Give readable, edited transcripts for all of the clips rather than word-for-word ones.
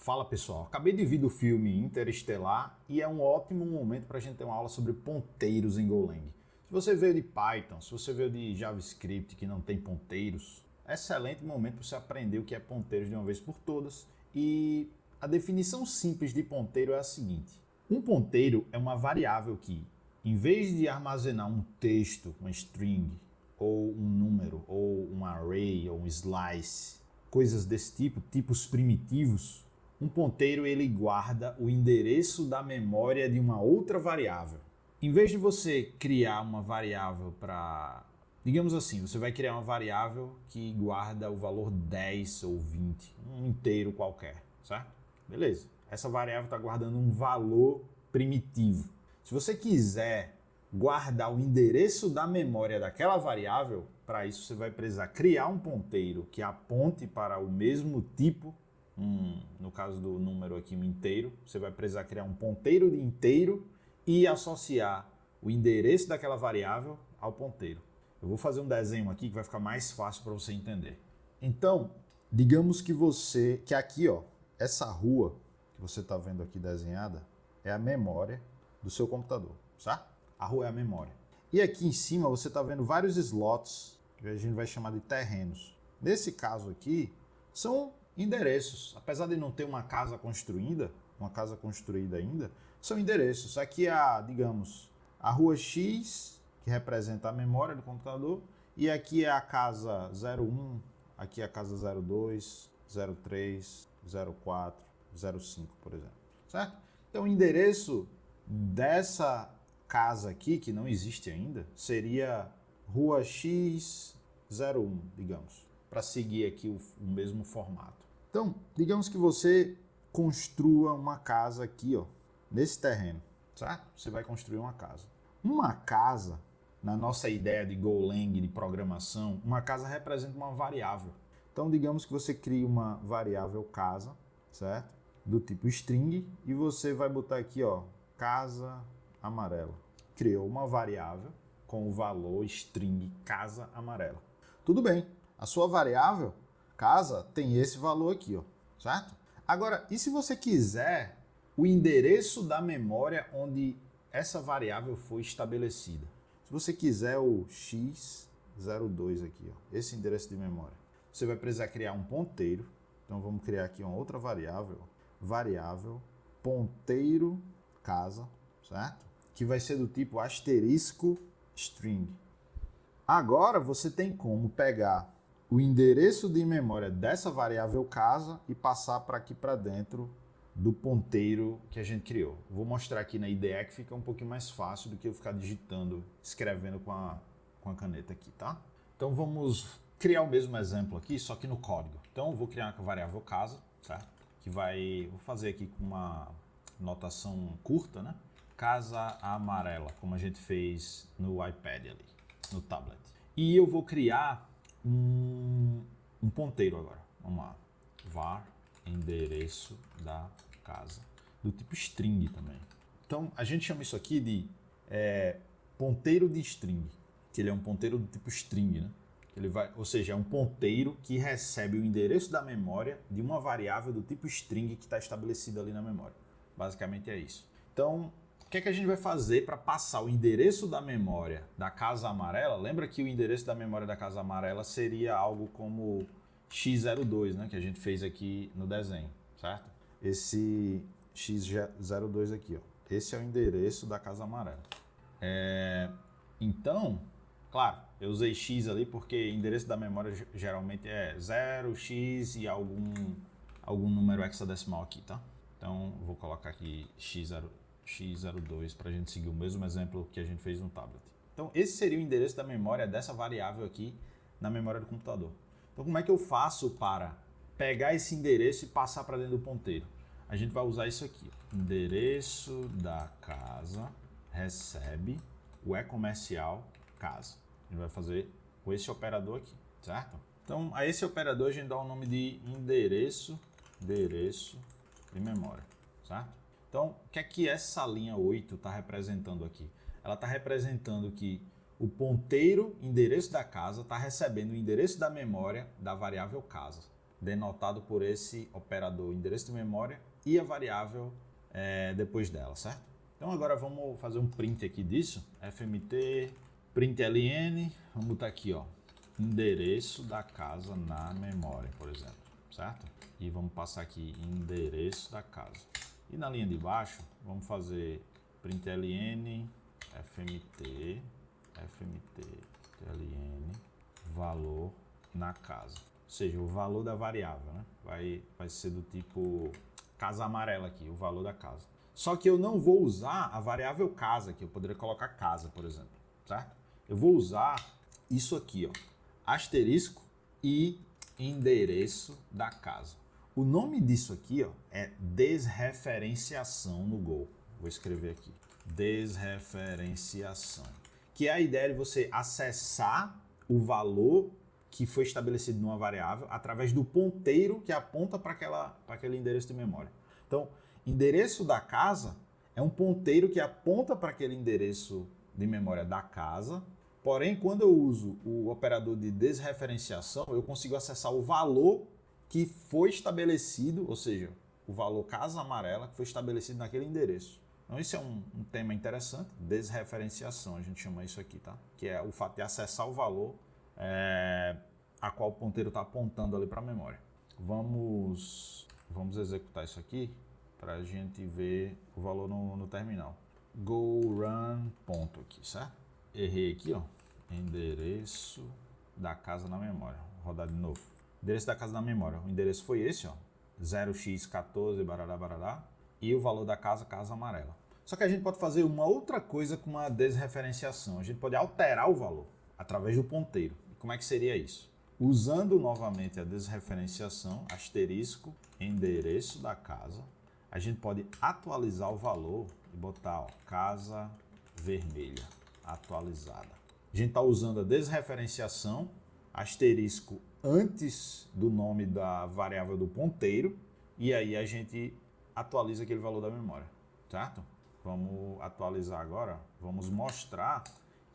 Fala pessoal, acabei de vir do filme Interestelar e é um ótimo momento para a gente ter uma aula sobre ponteiros em Golang. Se você veio de Python, se você veio de JavaScript que não tem ponteiros, é excelente momento para você aprender o que é ponteiros de uma vez por todas. E a definição simples de ponteiro é a seguinte: um ponteiro é uma variável que, em vez de armazenar um texto, uma string, ou um número, ou um array, ou um slice, coisas desse tipo, tipos primitivos, um ponteiro ele guarda o endereço da memória de uma outra variável. Em vez de você criar uma variável para, digamos assim, você vai criar uma variável que guarda o valor 10 ou 20, um inteiro qualquer, certo? Beleza. Essa variável está guardando um valor primitivo. Se você quiser guardar o endereço da memória daquela variável, para isso você vai precisar criar um ponteiro que aponte para o mesmo tipo. No caso do número aqui, um inteiro, você vai precisar criar um ponteiro de inteiro e associar o endereço daquela variável ao ponteiro. Eu vou fazer um desenho aqui que vai ficar mais fácil para você entender. Então, digamos que aqui, ó, essa rua que você está vendo aqui desenhada é a memória do seu computador, certo? A rua é a memória. E aqui em cima você está vendo vários slots que a gente vai chamar de terrenos. Nesse caso aqui, são endereços. Apesar de não ter uma casa construída ainda, são endereços. Aqui é, digamos, a rua X, que representa a memória do computador, e aqui é a casa 01, aqui é a casa 02, 03, 04, 05, por exemplo. Certo? Então o endereço dessa casa aqui, que não existe ainda, seria rua X01, digamos, para seguir aqui o mesmo formato. Então, digamos que você construa uma casa aqui, ó, nesse terreno, certo? Você vai construir uma casa. Uma casa, na nossa ideia de Golang, de programação, uma casa representa uma variável. Então, digamos que você cria uma variável casa, certo? Do tipo string, e você vai botar aqui, ó, casa amarela. Criou uma variável com o valor string casa amarela. Tudo bem, a sua variável casa tem esse valor aqui, ó, certo? Agora, e se você quiser o endereço da memória onde essa variável foi estabelecida? Se você quiser o x02 aqui, ó, esse endereço de memória, você vai precisar criar um ponteiro. Então vamos criar aqui uma outra variável ponteiro casa, certo? Que vai ser do tipo asterisco string. Agora você tem como pegar o endereço de memória dessa variável casa e passar para aqui para dentro do ponteiro que a gente criou. Vou mostrar aqui na IDE que fica um pouquinho mais fácil do que eu ficar digitando, escrevendo com a caneta aqui, tá? Então vamos criar o mesmo exemplo aqui, só que no código. Então eu vou criar uma variável casa, certo? Vou fazer aqui com uma notação curta, né? Casa amarela, como a gente fez no iPad ali, no tablet. E eu vou criar um ponteiro agora. Vamos lá. Var endereço da casa. Do tipo string também. Então, a gente chama isso aqui de ponteiro de string. Que ele é um ponteiro do tipo string, né? Ou seja, é um ponteiro que recebe o endereço da memória de uma variável do tipo string que está estabelecida ali na memória. Basicamente é isso. Então, o que é que a gente vai fazer para passar o endereço da memória da casa amarela? Lembra que o endereço da memória da casa amarela seria algo como x02, né, que a gente fez aqui no desenho, certo? Esse x02 aqui, ó, esse é o endereço da casa amarela. Então, claro, eu usei x ali porque endereço da memória geralmente é 0, x e algum número hexadecimal aqui, tá? Então, vou colocar aqui x02 para a gente seguir o mesmo exemplo que a gente fez no tablet. Então, esse seria o endereço da memória dessa variável aqui na memória do computador. Então, como é que eu faço para pegar esse endereço e passar para dentro do ponteiro? A gente vai usar isso aqui. Endereço da casa recebe o e-comercial casa. A gente vai fazer com esse operador aqui, certo? Então, a esse operador a gente dá o nome de endereço de memória, certo? Então, o que é que essa linha 8 está representando aqui? Ela está representando que o ponteiro endereço da casa está recebendo o endereço da memória da variável casa. denotado por esse operador endereço de memória e a variável depois dela, certo? Então agora vamos fazer um print aqui disso, fmt println, vamos botar aqui, ó, endereço da casa na memória, por exemplo, certo? E vamos passar aqui endereço da casa. E na linha de baixo, vamos fazer println fmt valor na casa. Ou seja, o valor da variável, né? Vai ser do tipo casa amarela aqui, o valor da casa. Só que eu não vou usar a variável casa aqui, eu poderia colocar casa, por exemplo, certo? Eu vou usar isso aqui, ó, asterisco e endereço da casa. O nome disso aqui, ó, é desreferenciação no Go. Vou escrever aqui, desreferenciação, que é a ideia de você acessar o valor que foi estabelecido numa variável através do ponteiro que aponta para aquele endereço de memória. Então, endereço da casa é um ponteiro que aponta para aquele endereço de memória da casa, porém, quando eu uso o operador de desreferenciação, eu consigo acessar o valor que foi estabelecido, ou seja, o valor casa amarela que foi estabelecido naquele endereço. Então, esse é um tema interessante, desreferenciação, a gente chama isso aqui, tá? Que é o fato de acessar o valor a qual o ponteiro está apontando ali para a memória. Vamos executar isso aqui para a gente ver o valor no terminal. Go run ponto aqui, certo? Errei aqui, ó. Endereço da casa na memória. Vou rodar de novo. Endereço da casa na memória. O endereço foi esse, ó. 0x14, barará, barará. E o valor da casa, casa amarela. Só que a gente pode fazer uma outra coisa com uma desreferenciação. A gente pode alterar o valor através do ponteiro. E como é que seria isso? Usando novamente a desreferenciação, asterisco, endereço da casa, a gente pode atualizar o valor e botar, ó, casa vermelha, atualizada. A gente está usando a desreferenciação, asterisco antes do nome da variável do ponteiro, e aí a gente atualiza aquele valor da memória, certo? Vamos atualizar agora, vamos mostrar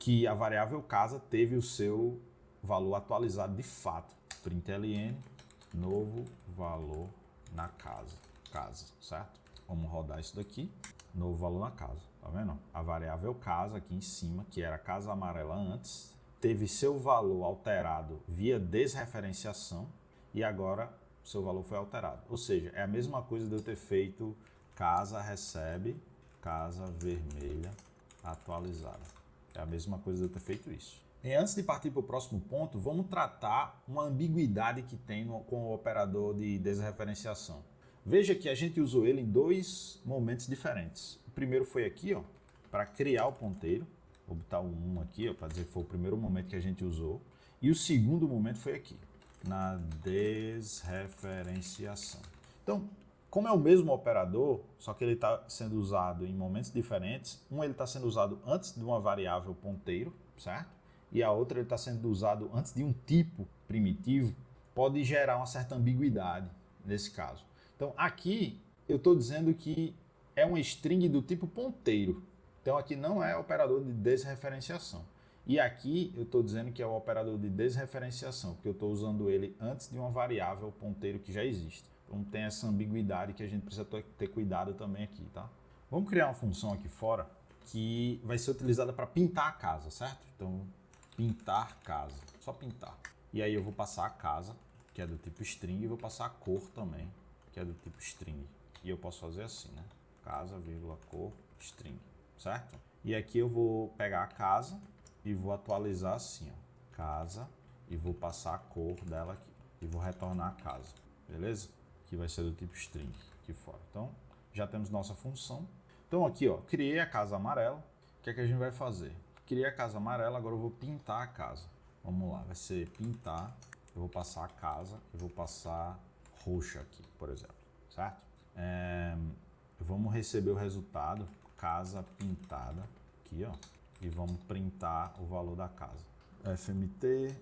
que a variável casa teve o seu valor atualizado de fato. Println, novo valor na casa, certo? Vamos rodar isso daqui, novo valor na casa, tá vendo? A variável casa aqui em cima, que era casa amarela antes, teve seu valor alterado via desreferenciação e agora seu valor foi alterado. Ou seja, é a mesma coisa de eu ter feito casa recebe, casa vermelha atualizada. É a mesma coisa de eu ter feito isso. E antes de partir para o próximo ponto, vamos tratar uma ambiguidade que tem com o operador de desreferenciação. Veja que a gente usou ele em dois momentos diferentes. O primeiro foi aqui, ó, para criar o ponteiro. Vou botar o 1 aqui, para dizer que foi o primeiro momento que a gente usou. E o segundo momento foi aqui, na desreferenciação. Então, como é o mesmo operador, só que ele está sendo usado em momentos diferentes, ele está sendo usado antes de uma variável ponteiro, certo? E a outra ele está sendo usado antes de um tipo primitivo, pode gerar uma certa ambiguidade nesse caso. Então, aqui eu estou dizendo que é uma string do tipo ponteiro. Então, aqui não é operador de desreferenciação. E aqui eu estou dizendo que é o operador de desreferenciação, porque eu estou usando ele antes de uma variável ponteiro que já existe. Então, tem essa ambiguidade que a gente precisa ter cuidado também aqui, tá? Vamos criar uma função aqui fora que vai ser utilizada para pintar a casa, certo? Então, pintar casa, só pintar. E aí eu vou passar a casa, que é do tipo string, e vou passar a cor também, que é do tipo string. E eu posso fazer assim, né? Casa, vírgula, cor, string, certo? E aqui eu vou pegar a casa e vou atualizar assim, ó. Casa, e vou passar a cor dela aqui. E vou retornar a casa, beleza? Que vai ser do tipo string aqui fora. Então, já temos nossa função. Então aqui, ó, criei a casa amarela. O que é que a gente vai fazer? Criei a casa amarela, agora eu vou pintar a casa. Vamos lá, vai ser pintar. Eu vou passar a casa, eu vou passar roxa aqui, por exemplo, certo? Vamos receber o resultado, casa pintada, aqui, ó. E vamos printar o valor da casa. fmt,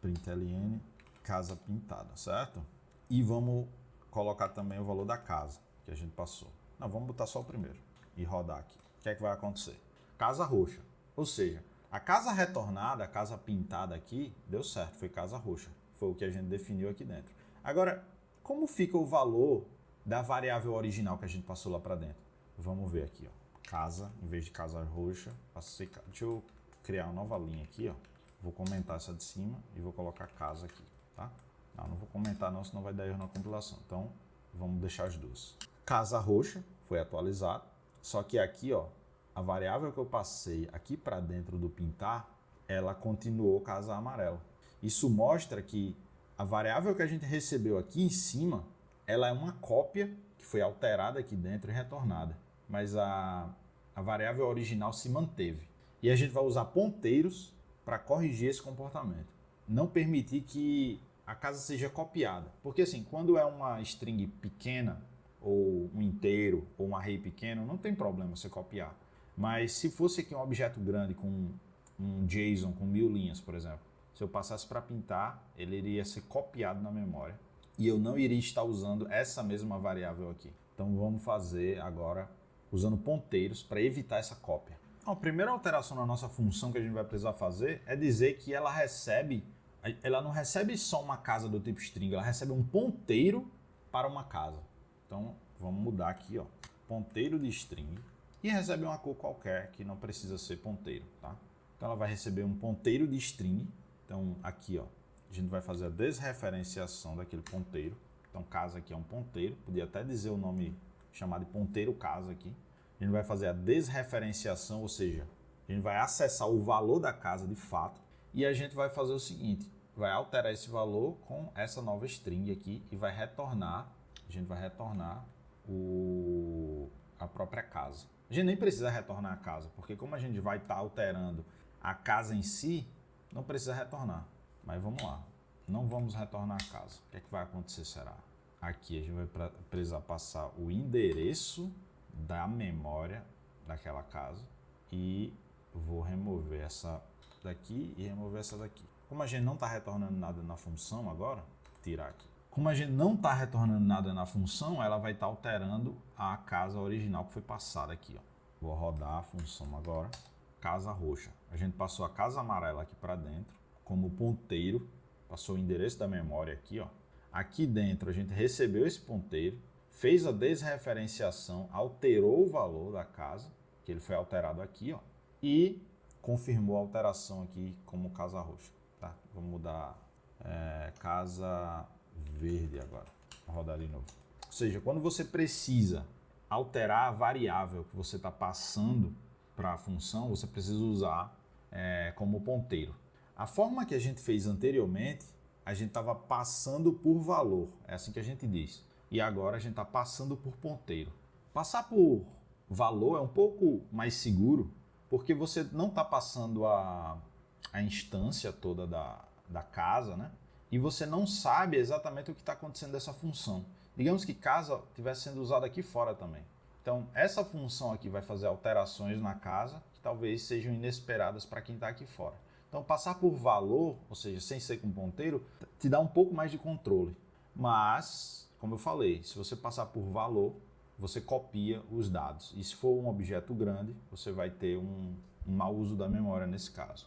println, casa pintada, certo? E vamos colocar também o valor da casa que a gente passou. Não, vamos botar só o primeiro e rodar aqui. O que é que vai acontecer? Casa roxa. Ou seja, a casa retornada, a casa pintada aqui, deu certo, foi casa roxa. Foi o que a gente definiu aqui dentro. Agora, Como fica o valor da variável original que a gente passou lá para dentro? Vamos ver aqui, ó. Casa, em vez de casa roxa, passei. Deixa eu criar uma nova linha aqui, ó. Vou comentar essa de cima e vou colocar casa aqui, tá? Não vou comentar não, senão vai dar erro na compilação. Então, vamos deixar as duas. Casa roxa foi atualizado, só que aqui, ó, a variável que eu passei aqui para dentro do pintar, ela continuou casa amarela. Isso mostra que a variável que a gente recebeu aqui em cima, ela é uma cópia que foi alterada aqui dentro e retornada, mas a variável original se manteve. E a gente vai usar ponteiros para corrigir esse comportamento. Não permitir que a casa seja copiada, porque assim, quando é uma string pequena, ou um inteiro, ou um array pequeno, não tem problema você copiar. Mas se fosse aqui um objeto grande com um JSON com 1000 linhas, por exemplo, se eu passasse para pintar, ele iria ser copiado na memória e eu não iria estar usando essa mesma variável aqui. Então vamos fazer agora usando ponteiros para evitar essa cópia. A primeira alteração na nossa função que a gente vai precisar fazer é dizer que ela não recebe só uma casa do tipo string, ela recebe um ponteiro para uma casa. Então vamos mudar aqui, ó, ponteiro de string, e recebe uma cor qualquer que não precisa ser ponteiro, tá? Então ela vai receber um ponteiro de string. Então aqui, ó, a gente vai fazer a desreferenciação daquele ponteiro. Então casa aqui é um ponteiro, podia até dizer o nome, chamar de ponteiro casa aqui. A gente vai fazer a desreferenciação, ou seja, a gente vai acessar o valor da casa de fato e a gente vai fazer o seguinte, vai alterar esse valor com essa nova string aqui e vai retornar, a gente vai retornar a própria casa. A gente nem precisa retornar a casa, porque como a gente vai estar alterando a casa em si, não precisa retornar. Mas vamos lá, não vamos retornar a casa. O que é que vai acontecer, será? Aqui a gente vai precisar passar o endereço da memória daquela casa e vou remover essa daqui e remover essa daqui. Como a gente não está retornando nada na função agora, tirar aqui. Como a gente não está retornando nada na função, ela vai estar alterando a casa original que foi passada aqui, ó. Vou rodar a função agora, casa roxa. A gente passou a casa amarela aqui para dentro, como ponteiro, passou o endereço da memória aqui, ó. Aqui dentro a gente recebeu esse ponteiro, fez a desreferenciação, alterou o valor da casa, que ele foi alterado aqui, ó, e confirmou a alteração aqui como casa roxa, tá? Vamos mudar casa verde agora, vou rodar de novo. Ou seja, quando você precisa alterar a variável que você está passando para a função, você precisa usar como ponteiro. A forma que a gente fez anteriormente, a gente estava passando por valor, é assim que a gente diz. E agora a gente está passando por ponteiro. Passar por valor é um pouco mais seguro, porque você não está passando a instância toda da casa, né? E você não sabe exatamente o que está acontecendo dessa função. Digamos que casa estivesse sendo usada aqui fora também. Então, essa função aqui vai fazer alterações na casa que talvez sejam inesperadas para quem está aqui fora. Então, passar por valor, ou seja, sem ser com ponteiro, te dá um pouco mais de controle. Mas, como eu falei, se você passar por valor, você copia os dados. E se for um objeto grande, você vai ter um mau uso da memória nesse caso.